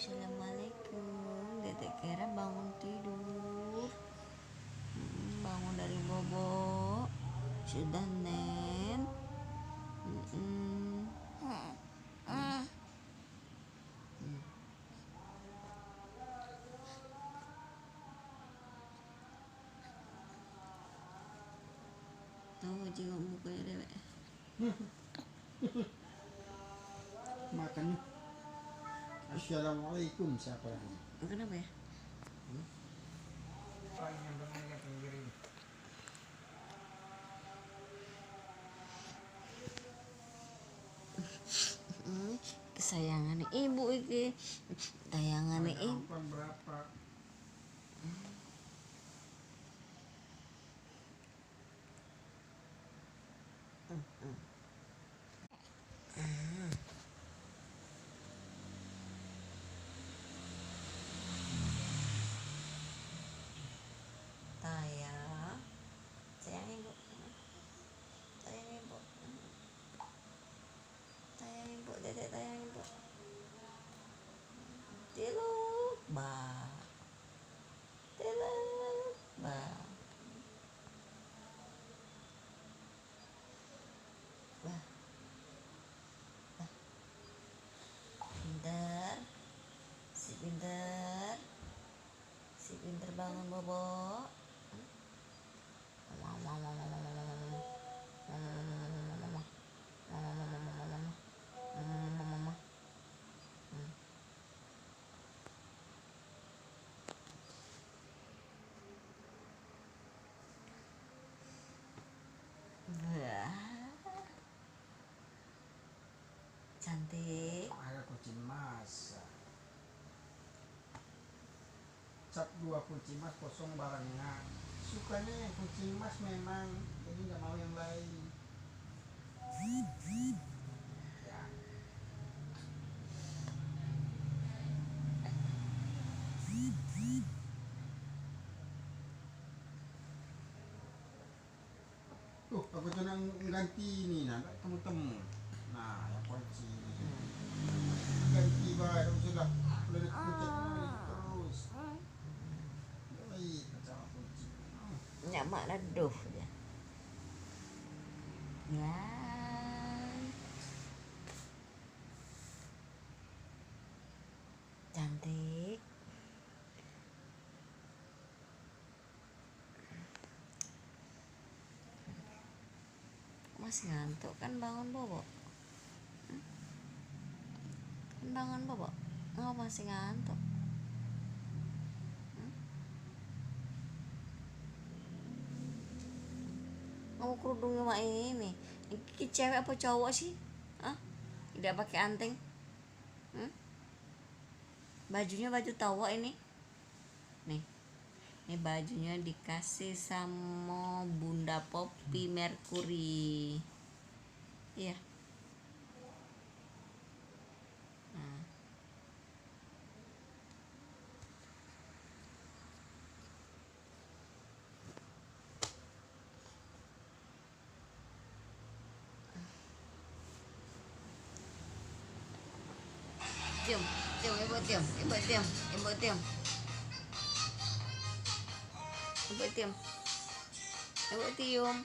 Assalamualaikum. Dedek Kera bangun tidur. Bangun dari bobo. Sudah Nen. Tahu jenguk mukanya dewek. Makan. Assalamualaikum siapa lagi? Kenapa ya? Kesayangan ibu iki. Tayangan ibu. Berapa? Tayang. Sayang ibu. Sayang ibu. Sayang ibu, dedek sayang ibu. Tiluk, ba. Tiluk, ba. Bah. Bah. Pinter. Si pinter. Si pinter bangun bobo. Cantik. Ada kucing mas. Cap 2 kucing mas kosong barangnya. Sukanya yang kucing mas memang, jadi nggak mau yang lain. Ya. Aku tuh ganti ini, nah kamu temu. Nah, yang kunci ganti baik, sudah boleh dikucek terus. Baik, sama kunci. Nyamak reduh dia. Ya. Cantik. Masih ngantuk kan bangun bobo? Kan bangun bobo? Ngapa masih ngantuk? Kamu kerudungnya mak ini cewek apa cowok sih? Hah? Tidak pakai anting? Bajunya baju tawa ini. Nih. Ini bajunya dikasih sama Bunda Poppy Mercury. Iya. Nah. Diam, ibu diam, ibu diam, ibu diam. Ibu diam. Ibu diam.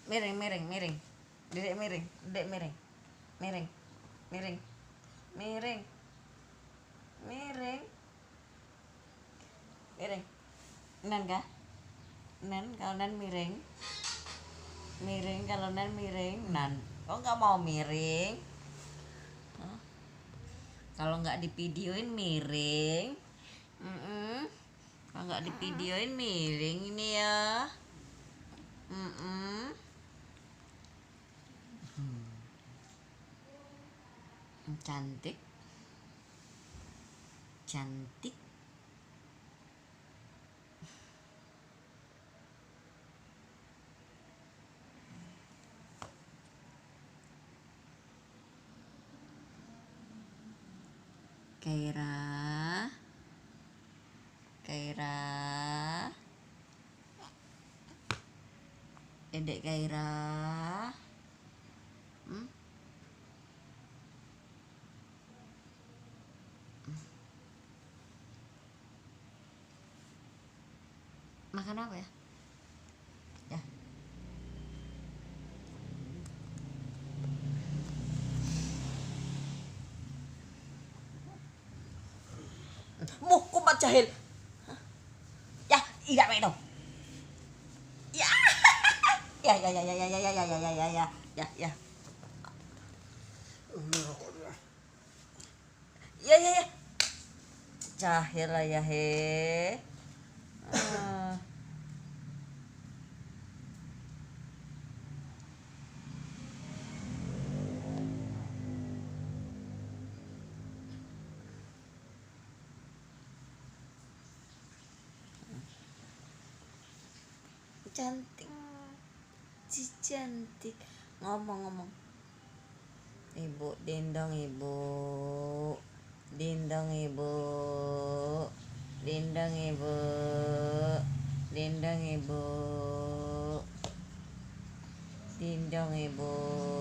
Miring, miring, miring. Dedek miring, dedek miring. Miring. Miring. Miring. Miring. Miring. Nan kah? Nan kalau nan miring. Miring kalau nan miring. Nan. Kok nggak mau miring? Hah? Kalau nggak divideoin miring. Kalau nggak divideoin miring ini ya. Cantik. Cantik. Kaira. Kaira. Dedek Kaira. Makan apa ya? Ya. Mu, kumat jahil. Ya, tidak itu. Ya. Ya, ya, ya, ya, ya, ya, ya, ya, ya, ya, ya, ya, ya. Ngerokok dulu. Ya, ya, ya. Jahil lah ya, he. Ah. Cantik, si cantik. Ngomong-ngomong. Ibu, dindong ibu. Dindong ibu. Dindong ibu. Dindong ibu. Dindong ibu.